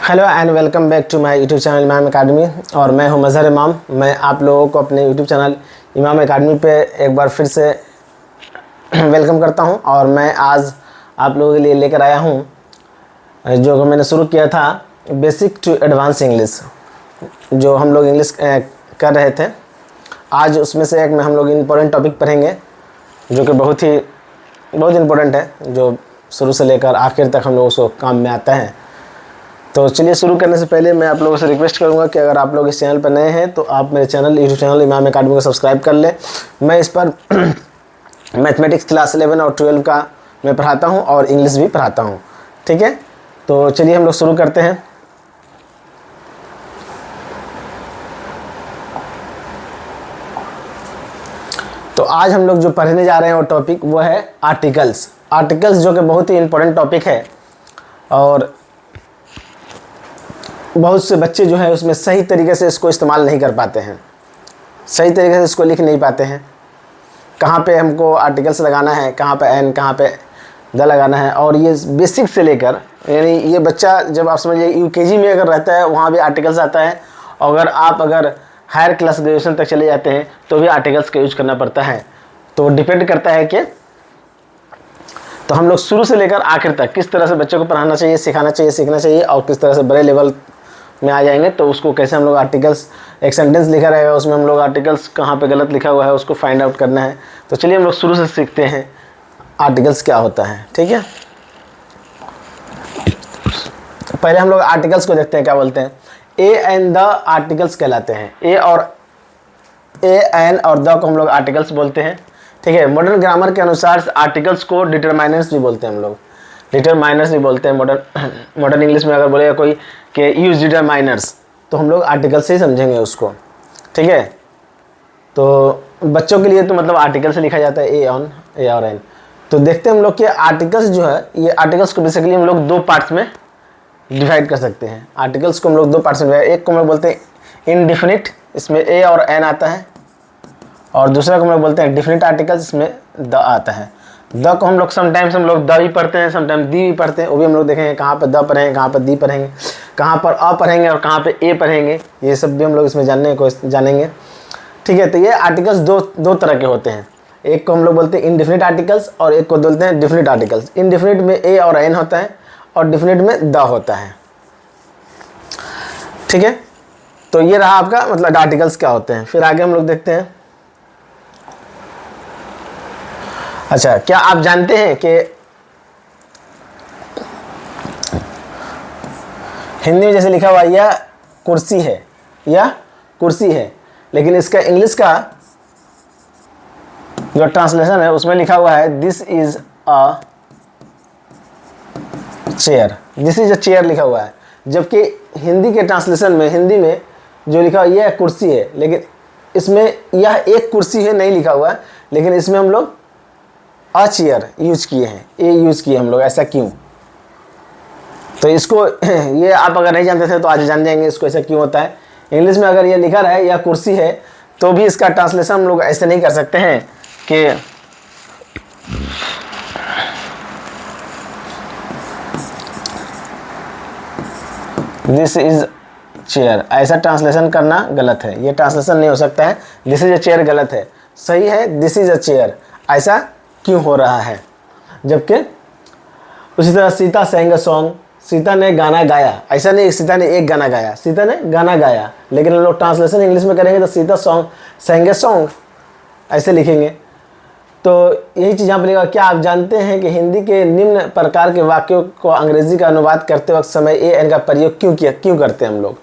Hello and welcome back to my YouTube channel Imam academy. और मैं हूं मज़हर इमाम। मैं आप लोगों को अपने यूट्यूब चैनल इमाम एकेडमी पे एक बार फिर से वेलकम करता हूं। और मैं आज आप लोगों के लिए लेकर आया हूं जो मैंने शुरू किया था, बेसिक टू एडवांस इंग्लिश, जो हम लोग इंग्लिश कर रहे थे। आज उसमें से एक में हम लोग इम्पोर्टेंट टॉपिक पढ़ेंगे जो कि बहुत इम्पोर्टेंट है, जो शुरू से लेकर आखिर तक हम लोगों को काम में आता है। तो चलिए, शुरू करने से पहले मैं आप लोगों से रिक्वेस्ट करूंगा कि अगर आप लोग इस चैनल पर नए हैं तो आप मेरे यूट्यूब चैनल इमाम एकेडमी को सब्सक्राइब कर लें। मैं इस पर मैथमेटिक्स क्लास 11 और 12 का मैं पढ़ाता हूं और इंग्लिश भी पढ़ाता हूं। ठीक है, तो चलिए हम लोग शुरू करते हैं। तो आज हम लोग जो पढ़ने जा रहे हैं वो टॉपिक वो है आर्टिकल्स। आर्टिकल्स जो कि बहुत ही इम्पोर्टेंट टॉपिक है और बहुत से बच्चे जो है उसमें सही तरीके से इसको इस्तेमाल नहीं कर पाते हैं, सही तरीके से इसको लिख नहीं पाते हैं। कहाँ पे हमको आर्टिकल्स लगाना है, कहाँ पे एन, कहाँ पे द लगाना है। और ये बेसिक से लेकर, यानी ये बच्चा जब आप समझिए यूकेजी में अगर रहता है वहाँ भी आर्टिकल्स आता है, और अगर हायर क्लास ग्रेजुएशन तक चले जाते हैं तो भी आर्टिकल्स का यूज करना पड़ता है। तो डिपेंड करता है कि तो हम लोग शुरू से लेकर आखिर तक किस तरह से बच्चों को पढ़ाना चाहिए, सिखाना चाहिए, सीखना चाहिए, और किस तरह से बड़े लेवल में आ जाएंगे तो उसको कैसे हम लोग आर्टिकल्स, एक सेंटेंस लिखा रहेगा उसमें हम लोग आर्टिकल्स कहाँ पे गलत लिखा हुआ है उसको फाइंड आउट करना है। तो चलिए हम लोग शुरू से सीखते हैं आर्टिकल्स क्या होता है। ठीक है, पहले हम लोग आर्टिकल्स को देखते हैं क्या बोलते हैं। ए एंड द आर्टिकल्स कहलाते हैं। ए एन और द को हम लोग आर्टिकल्स बोलते हैं। ठीक है, मॉडर्न ग्रामर के अनुसार आर्टिकल्स को डिटरमाइनर्स भी बोलते हैं, हम लोग डिटरमाइनर्स भी बोलते हैं। मॉडर्न इंग्लिश में अगर बोलेगा कोई कि यूज डिटरमाइनर्स तो हम लोग आर्टिकल से ही समझेंगे उसको। ठीक है, तो बच्चों के लिए तो मतलब आर्टिकल से लिखा जाता है ए और एन। तो देखते हैं हम लोग कि आर्टिकल्स जो है, ये आर्टिकल्स को बेसिकली हम लोग दो पार्ट्स में डिवाइड कर सकते हैं। आर्टिकल्स को हम लोग दो पार्ट्स में डिवाइड, एक को हम लोग बोलते हैं इनडिफिनिट, इसमें ए और एन आता है, और दूसरा को हम लोग बोलते हैं डिफिनिट आर्टिकल्स, इसमें द आता है। द को हम लोग समटाइम्स हम लोग द भी पढ़ते हैं, समटाइम्स दी भी पढ़ते हैं। वो भी हम लोग देखेंगे कहाँ पर द पढ़ेंगे, कहाँ पर दी पढ़ेंगे, कहाँ पर अ पढ़ेंगे और कहाँ पे ए पढ़ेंगे। ये सब भी हम लोग इसमें जानेंगे। ठीक है, तो ये आर्टिकल्स दो तरह के होते हैं। एक को हम लोग बोलते हैं इनडिफिनिट आर्टिकल्स और एक को बोलते हैं डिफिनिट आर्टिकल्स। इनडिफिनिट में ए और एन होता है और डिफिनिट में द होता है। ठीक है, तो ये रहा आपका मतलब आर्टिकल्स क्या होते हैं। फिर आगे हम लोग देखते हैं। अच्छा, क्या आप जानते हैं कि हिंदी में जैसे लिखा हुआ यह कुर्सी है, यह कुर्सी है, लेकिन इसका इंग्लिश का जो ट्रांसलेशन है उसमें लिखा हुआ है this is a chair, this is a chair लिखा हुआ है। जबकि हिंदी के ट्रांसलेशन में, हिंदी में जो लिखा हुआ यह कुर्सी है, लेकिन इसमें यह एक कुर्सी है नहीं लिखा हुआ है, लेकिन इसमें हम लोग अ चेयर यूज किए हैं, ए यूज किए हम लोग। ऐसा क्यों? तो इसको ये आप अगर नहीं जानते थे तो आज जान जाएंगे इसको ऐसा क्यों होता है। इंग्लिश में अगर ये लिखा रहे या कुर्सी है तो भी इसका ट्रांसलेशन हम लोग ऐसे नहीं कर सकते हैं कि दिस इज चेयर, ऐसा ट्रांसलेशन करना गलत है। ये ट्रांसलेशन नहीं हो सकता है। दिस इज अ चेयर गलत है, सही है दिस इज अ चेयर। ऐसा क्यों हो रहा है? जबकि उसी तरह सीता सेंग अ सॉन्ग, सीता ने गाना गाया, ऐसा नहीं सीता ने एक गाना गाया, सीता ने गाना गाया। लेकिन हम लोग ट्रांसलेशन इंग्लिश में करेंगे तो सीता सेंग अ सॉन्ग ऐसे लिखेंगे। तो यही चीज़ यहाँ पर लिखा। क्या आप जानते हैं कि हिंदी के निम्न प्रकार के वाक्यों को अंग्रेजी का अनुवाद करते वक्त समय ए एन का प्रयोग क्यों करते हैं हम लोग?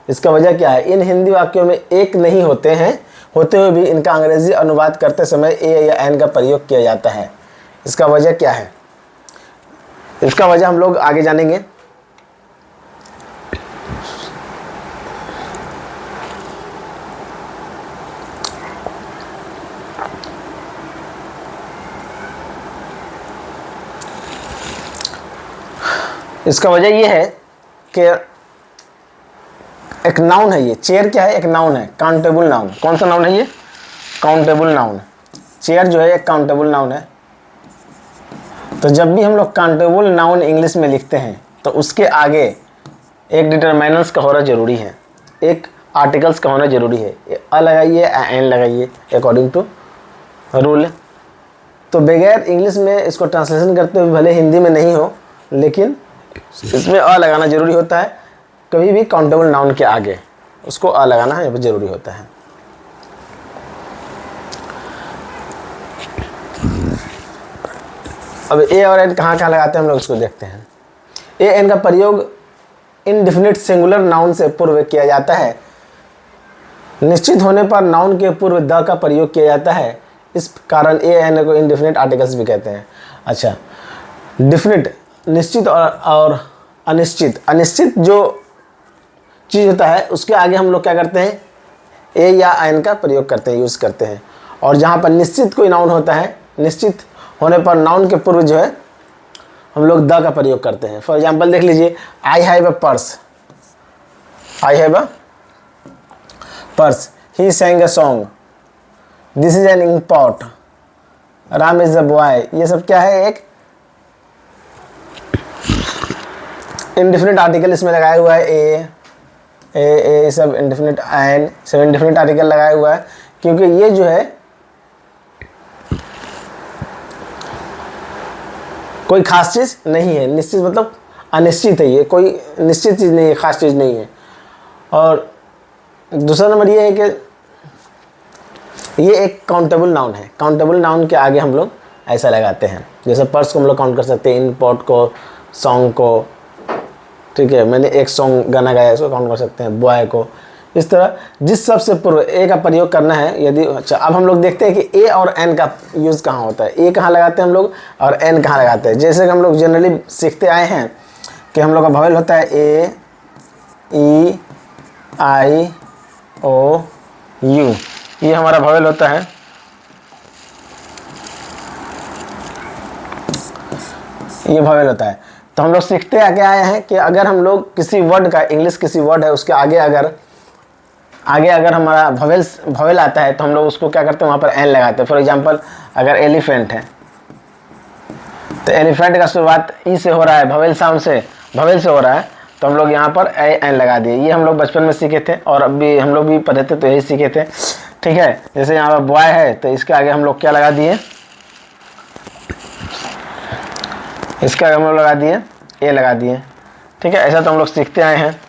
इसका वजह क्या है? इन हिंदी वाक्यों में एक नहीं होते हैं, होते हुए भी इनका अंग्रेजी अनुवाद करते समय ए या एन का प्रयोग किया जाता है। इसका वजह क्या है? इसका वजह हम लोग आगे जानेंगे। इसका वजह ये है कि एक नाउन है ये। चेयर क्या है? एक नाउन है, काउंटेबल नाउन। कौन सा नाउन है ये? Countable noun. चेयर जो है एक काउंटेबल नाउन है। तो जब भी हम लोग काउंटेबल नाउन इंग्लिश में लिखते हैं तो उसके आगे एक डिटरमाइनर्स का होना जरूरी है, एक आर्टिकल्स का होना जरूरी है। अ लगाइए, एन लगाइए अकॉर्डिंग टू रूल। तो बगैर इंग्लिश में इसको ट्रांसलेशन करते हुए भले हिंदी में नहीं हो, लेकिन इसमें अ लगाना जरूरी होता है। कभी भी काउंटेबल नाउन के आगे उसको अ लगाना यहाँ पर जरूरी होता है। अब ए और एन कहाँ कहाँ लगाते हैं हम लोग इसको देखते हैं। ए एन का प्रयोग इनडिफिनिट सिंगुलर नाउन से पूर्व किया जाता है। निश्चित होने पर नाउन के पूर्व द का प्रयोग किया जाता है। इस कारण ए एन को इनडिफिनिट आर्टिकल्स भी कहते हैं। अच्छा, डिफिनिट निश्चित और अनिश्चित। अनिश्चित जो चीज़ होता है उसके आगे हम लोग क्या करते हैं, ए या एन का प्रयोग करते हैं, यूज़ करते हैं। और जहाँ पर निश्चित कोई नाउन होता है, निश्चित होने पर नाउन के पूर्व जो है हम लोग द का प्रयोग करते हैं। फॉर एग्जाम्पल देख लीजिए, I have a purse, I have a purse, he sang a song, this is an ink pot, Ram is a boy. ये सब क्या है, एक इंडिफिनिट आर्टिकल इसमें लगाया हुआ है। ए सब इंडिफिनिट, एन सब इंडिफिनिट आर्टिकल लगाया हुआ है, क्योंकि ये जो है कोई खास चीज़ नहीं है। निश्चित मतलब अनिश्चित है, ये कोई निश्चित चीज़ नहीं है, खास चीज़ नहीं है। और दूसरा नंबर ये है कि ये एक काउंटेबल नाउन है। काउंटेबल नाउन के आगे हम लोग ऐसा लगाते हैं, जैसे पर्स को हम लोग काउंट कर सकते हैं, इन पॉट को, सॉन्ग को, ठीक है, मैंने एक सॉन्ग गाना गाया इसको काउंट कर सकते हैं, बॉय को। इस तरह जिस सबसे पूर्व ए का प्रयोग करना है यदि। अच्छा, अब हम लोग देखते हैं कि ए और एन का यूज़ कहाँ होता है, ए कहाँ लगाते हैं हम लोग और एन कहाँ लगाते हैं। जैसे कि हम लोग जनरली सीखते आए हैं कि हम लोग का वॉवेल होता है ए, ई, आई, ओ, यू, ये हमारा वॉवेल होता है। ये वॉवेल होता है। तो हम लोग सीखते आगे आए हैं कि अगर हम लोग किसी वर्ड का, इंग्लिश किसी वर्ड है उसके आगे अगर हमारा वॉवेल आता है तो हम लोग उसको क्या करते हैं, वहाँ पर एन लगाते हैं। फॉर एग्जांपल अगर एलिफेंट है तो एलिफेंट का शुरुआत ई से हो रहा है, वॉवेल साउंड से, वॉवेल से हो रहा है, तो हम लोग यहाँ पर एन लगा दिए। ये हम लोग बचपन में सीखे थे और अभी हम लोग भी पढ़े थे तो यही सीखे थे, ठीक है। जैसे यहाँ पर बॉय है तो इसके आगे हम लोग क्या लगा दिए, इसके आगे हम लोग लगा दिए ए लगा दिए, ठीक है। ऐसा तो हम लोग सीखते आए हैं।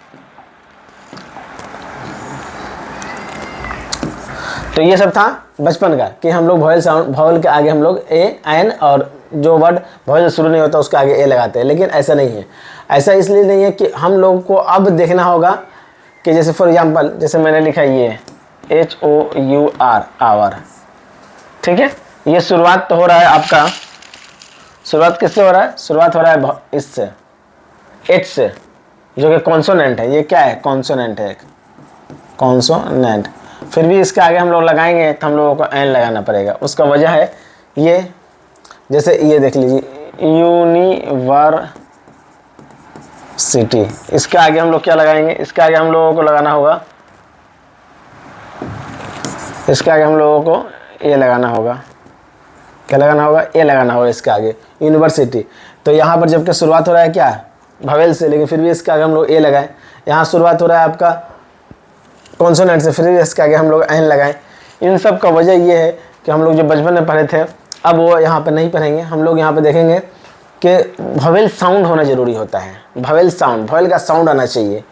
तो ये सब था बचपन का कि हम लोग वॉवेल के आगे हम लोग ए, एन और जो वर्ड वॉवेल से शुरू नहीं होता उसके आगे ए लगाते हैं। लेकिन ऐसा नहीं है। ऐसा इसलिए नहीं है कि हम लोगों को अब देखना होगा कि जैसे फॉर एग्जांपल जैसे मैंने लिखा ये HOUR, आवर, ठीक है। ये शुरुआत तो हो रहा है आपका, शुरुआत किससे हो रहा है, शुरुआत हो रहा है इससे, एच से, जो कि कॉन्सोनेंट है। ये क्या है, कॉन्सोनेंट है, एक कॉन्सोनेंट। फिर भी इसके आगे हम लोग लगाएंगे तो हम लोगों को एन लगाना पड़ेगा। उसका वजह है ये, जैसे ये देख लीजिए यूनिवर्सिटी, इसके आगे हम लोग क्या लगाएंगे, इसके आगे हम लोगों को लगाना होगा, इसके आगे हम लोगों को ए लगाना होगा। क्या लगाना होगा, ए लगाना होगा इसके आगे, यूनिवर्सिटी। तो यहाँ पर जबकि शुरुआत हो रहा है क्या, वॉवेल से, लेकिन फिर भी इसके आगे हम लोग ए लगाएं। यहाँ शुरुआत हो रहा है आपका कॉन्सोनेंट से, फिर भी इसके आगे हम लोग एन लगाएं। इन सब का वजह ये है कि हम लोग जो बचपन में पढ़े थे अब वो यहाँ पर नहीं पढ़ेंगे। हम लोग यहाँ पर देखेंगे कि वॉवेल साउंड होना जरूरी होता है। वॉवेल साउंड, वॉवेल का साउंड आना चाहिए।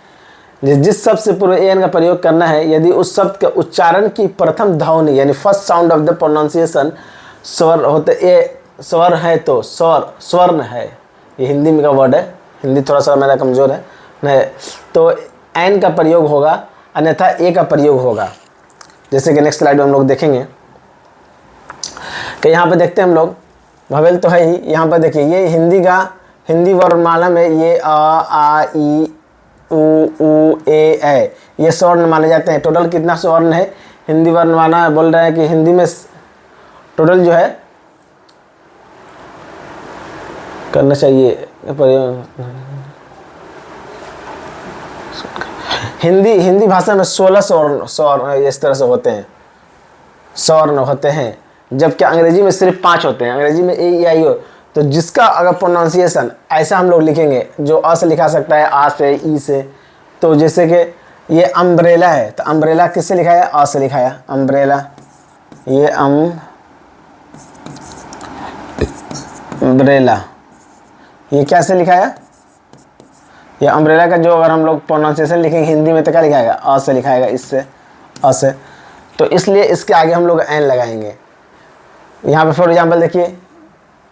जिस शब्द से पूर्व ए एन का प्रयोग करना है, यदि उस शब्द के उच्चारण की प्रथम ध्वनि यानी first sound of the pronunciation स्वर होते, ए स्वर है तो स्वर्ण है, ये हिंदी में का वर्ड है, हिंदी थोड़ा सा मेरा कमज़ोर है नहीं, तो एन का प्रयोग होगा, अन्यथा ए का प्रयोग होगा। जैसे कि नेक्स्ट स्लाइड में हम लोग देखेंगे कि यहाँ पे देखते हैं हम लोग, वॉवेल तो है ही। यहाँ पर देखिए ये हिंदी वर्णमाला में ये आ ई उ ए ये स्वर्ण माने जाते हैं। टोटल कितना स्वर्ण है हिंदी वर्णमाला बोल रहे हैं कि हिंदी में टोटल जो है करना चाहिए हिंदी भाषा में 16 स्वर्ण इस तरह से होते हैं, स्वर्ण होते हैं, जबकि अंग्रेजी में सिर्फ 5 होते हैं। अंग्रेजी में ए ई आई ओ, तो जिसका अगर प्रोनाउंसिएशन ऐसा हम लोग लिखेंगे, जो अ से लिखा सकता है, आ से, ई से, तो जैसे कि ये अम्ब्रेला है, तो अम्ब्रेला किससे लिखा है? अ से लिखा है, अम्ब्रेला। ये अम्ब्रेला, ये क्या से लिखा है? ये अम्ब्रेला का जो अगर हम लोग प्रोनाउंसिएशन लिखेंगे हिंदी में तो क्या लिखाएगा? अ से लिखाएगा, इससे, अ से। तो इसलिए इसके आगे हम लोग एन लगाएंगे। यहाँ पे फॉर एग्जांपल देखिए,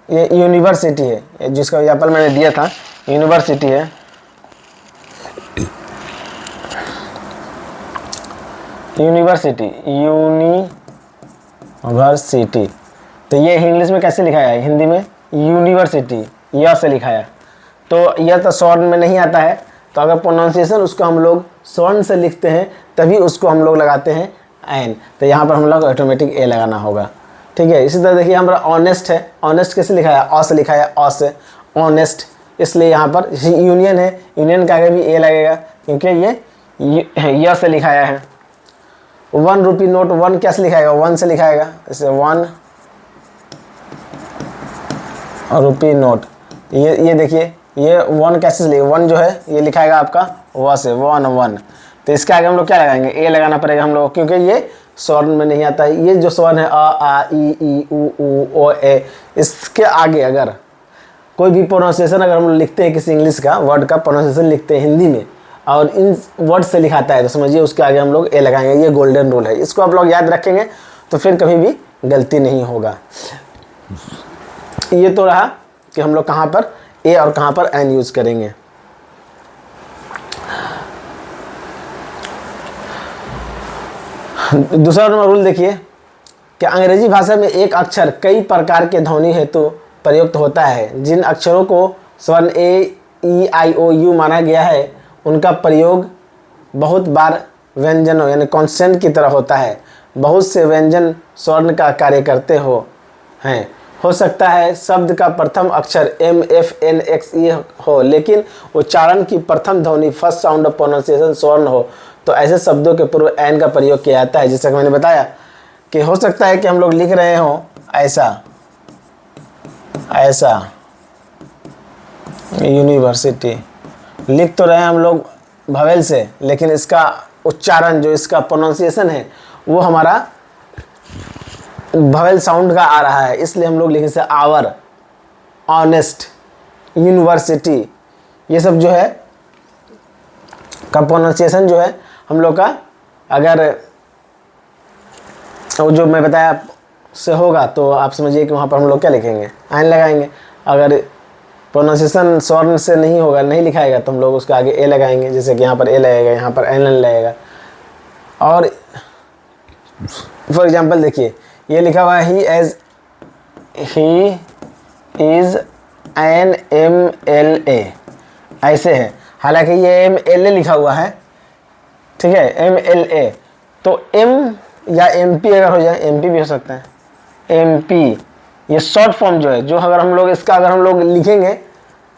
ये यूनिवर्सिटी है, जिसका एग्जांपल मैंने दिया था, यूनिवर्सिटी है। यूनिवर्सिटी, यूनिवर्सिटी, तो ये इंग्लिश में कैसे लिखा है? हिंदी में यूनिवर्सिटी, यह से लिखा है। तो यह तो स्वर्ण में नहीं आता है, तो अगर प्रोनाउंसिएशन उसको हम लोग स्वर्ण से लिखते हैं तभी उसको हम लोग लगाते हैं एन, तो यहाँ पर हम लोग ऑटोमेटिक ए लगाना होगा। ठीक है, इसी तरह देखिए हमारा ऑनेस्ट है, ऑनेस्ट कैसे लिखा है? अ से लिखा है, अ से, ऑनेस्ट। इसलिए यहाँ पर यूनियन है, यूनियन के आगे भी ए लगेगा क्योंकि ये यह से लिखाया है। 1 रुपी नोट, 1 कैसे लिखाएगा? 1 से लिखाएगा, जैसे 1 रुपी नोट। ये देखिए, ये 1 कैसे लिखेगा? 1 जो है ये लिखाएगा आपका व से, 1 तो इसके आगे हम लोग क्या लगाएंगे? ए लगाना पड़ेगा हम लोग, क्योंकि ये स्वर्ण में नहीं आता है। ये जो स्वर्ण है, अ, आ, ई, उ, ओ, ए, इसके आगे अगर कोई भी प्रोनाउंसिएशन अगर हम लोग लिखते हैं, किसी इंग्लिश का वर्ड का प्रोनाउंसिएशन लिखते हैं हिंदी में और इन वर्ड से लिखाता है, तो समझिए उसके आगे हम लोग ए लगाएंगे। ये गोल्डन रूल है, इसको आप लोग याद रखेंगे तो फिर कभी भी गलती नहीं होगा। ये तो रहा कि हम लोग कहाँ पर ए और कहाँ पर एन यूज़ करेंगे। दूसरा नंबर रूल देखिए कि अंग्रेजी भाषा में एक अक्षर कई प्रकार के ध्वनि हेतु प्रयुक्त होता है। जिन अक्षरों को स्वर्ण ए, ई, आई, ओ, यू माना गया है उनका प्रयोग बहुत बार व्यंजनों यानी कॉन्सेंट की तरह होता है। बहुत से व्यंजन स्वर्ण का कार्य करते हैं। हो सकता है शब्द का प्रथम अक्षर एम, एफ, एन, एक्स, ई हो, लेकिन उच्चारण की प्रथम ध्वनि, फर्स्ट साउंड ऑफ प्रोनाउंसिएशन स्वर्ण हो, तो ऐसे शब्दों के पूर्व एन का प्रयोग किया जाता है। जैसा कि मैंने बताया कि हो सकता है कि हम लोग लिख रहे हो ऐसा, यूनिवर्सिटी लिख तो रहे हैं हम लोग भवेल से, लेकिन इसका उच्चारण जो इसका प्रोनाउंसिएशन है वो हमारा भवेल साउंड का आ रहा है, इसलिए हम लोग लिखे से आवर, ऑनेस्ट, यूनिवर्सिटी, ये सब जो है का प्रोनाउंसिएशन जो है हम लोग का अगर वो जो मैं बताया से होगा तो आप समझिए कि वहाँ पर हम लोग क्या लिखेंगे? एन लगाएंगे। अगर प्रोनाउंसिएशन स्वर्ण से नहीं होगा, नहीं लिखाएगा, तो हम लोग उसके आगे ए लगाएंगे। जैसे कि यहाँ पर ए लगेगा, यहाँ पर एन लगेगा। और फॉर एग्जांपल देखिए, ये लिखा हुआ है ही इज़ एन MLA, ऐसे है। हालांकि ये MLA लिखा हुआ है, ठीक है, MLA, तो M या MP अगर हो जाए, MP भी हो सकता है, MP, ये शॉर्ट फॉर्म जो है, जो अगर हम लोग इसका अगर हम लोग लिखेंगे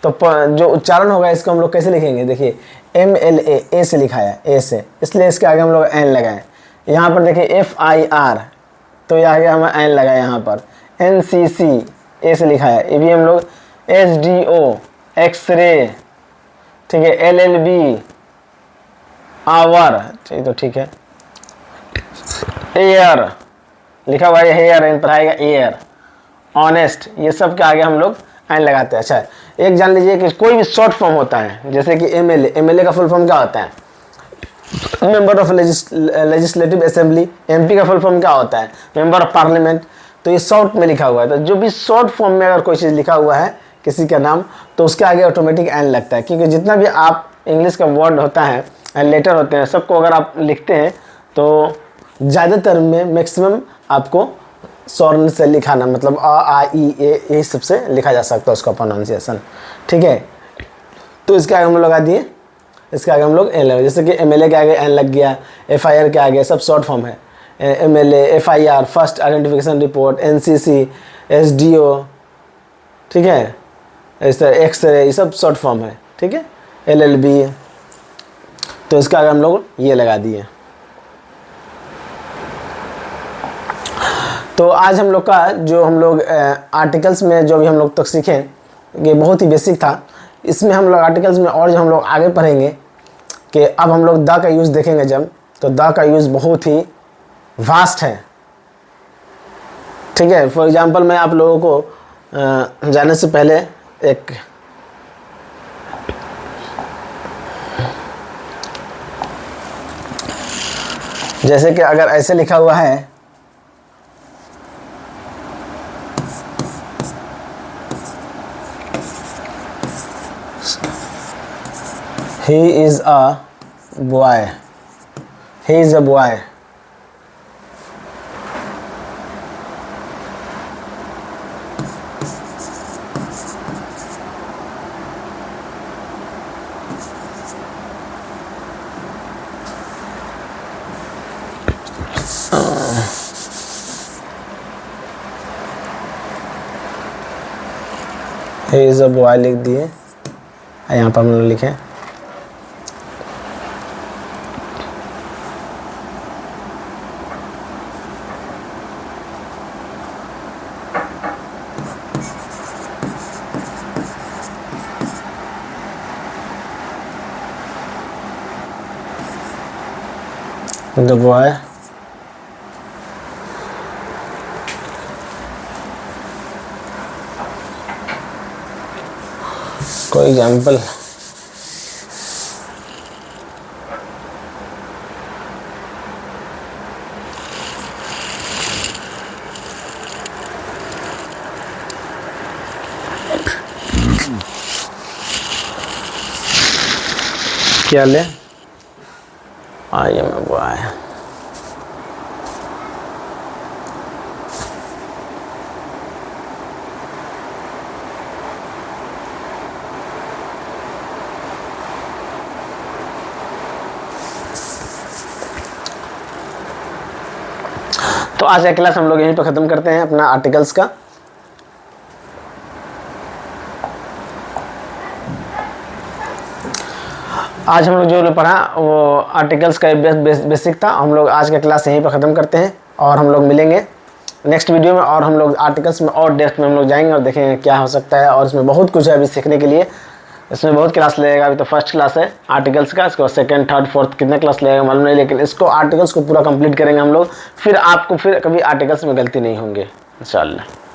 तो जो उच्चारण होगा इसको हम लोग कैसे लिखेंगे? देखिए MLA, ए से लिखा है, ए से, इसलिए इसके आगे हम लोग एन लगाएं। यहाँ पर देखिए FIR, तो यहाँ आगे हम एन लगाए। यहाँ पर NCC, ए से लिखा है, ये भी हम लोग SDO, एक्सरे, ठीक है, LLB, आवर, तो ठीक है, एयर लिखा हुआ है, हेयर इन पर आएगा एयर, ऑनेस्ट, ये सब के आगे हम लोग एन लगाते हैं। अच्छा, एक जान लीजिए कि कोई भी शॉर्ट फॉर्म होता है, जैसे कि MLA का फुल फॉर्म क्या होता है? Member of legislative assembly. MP का फुल फॉर्म क्या होता है? Member of parliament. तो ये शॉर्ट में लिखा हुआ है, तो जो भी शॉर्ट फॉर्म में अगर कोई चीज़ लिखा हुआ है किसी का नाम, तो उसके आगे ऑटोमेटिक एन लगता है, क्योंकि जितना भी आप इंग्लिश का वर्ड होता है, लेटर होते हैं, सबको अगर आप लिखते हैं तो ज़्यादातर में मैक्सिमम आपको स्वर्ण से लिखाना, मतलब अ, आ, ई, ए, ये सबसे लिखा जा सकता है उसका प्रोनाउंसिएशन, ठीक है। तो इसके आगे हम लोग लगा दिए, इसके आगे हम लोग एन लगा, जैसे कि MLA के आगे एन लग गया, FIR के आगे, सब शॉर्ट फॉर्म है, MLA, FIR, first identification report, NCC, SDO, ठीक है, इस तरह एक्सरे, ये सब शॉर्ट फॉर्म है, ठीक है, LLB। तो इसके आगे हम लोग ये लगा दिए। तो आज हम लोग का जो हम लोग आर्टिकल्स में जो भी हम लोग तक सीखे ये बहुत ही बेसिक था। इसमें हम लोग आर्टिकल्स में और जो हम लोग आगे पढ़ेंगे कि अब हम लोग द का यूज़ देखेंगे जब, तो द का यूज़ बहुत ही वास्ट है। ठीक है, फॉर एग्जांपल मैं आप लोगों को जाने से पहले एक जैसे कि अगर ऐसे लिखा हुआ है he is a boy, he is a boy, he is a boy लिख दिए, यहाँ पर हम लोग लिखें the boy कोई एग्जाम्पल क्या ले आई एम ए बॉय। तो आज का क्लास हम लोग यहीं पर ख़त्म करते हैं अपना आर्टिकल्स का। आज हम लोग जो पढ़ा वो आर्टिकल्स का बेसिक था। हम लोग आज का क्लास यहीं पर ख़त्म करते हैं और हम लोग मिलेंगे नेक्स्ट वीडियो में, और हम लोग आर्टिकल्स में और डेप्थ में हम लोग जाएंगे और देखेंगे क्या हो सकता है। और इसमें बहुत कुछ है अभी सीखने के लिए। इसमें बहुत क्लास लगेगा। अभी तो फर्स्ट क्लास है आर्टिकल्स का, इसको सेकंड थर्ड फोर्थ कितने क्लास लगेगा मालूम नहीं, लेकिन इसको आर्टिकल्स को पूरा कंप्लीट करेंगे हम लोग। फिर आपको फिर कभी आर्टिकल्स में गलती नहीं होंगे इंशाल्लाह।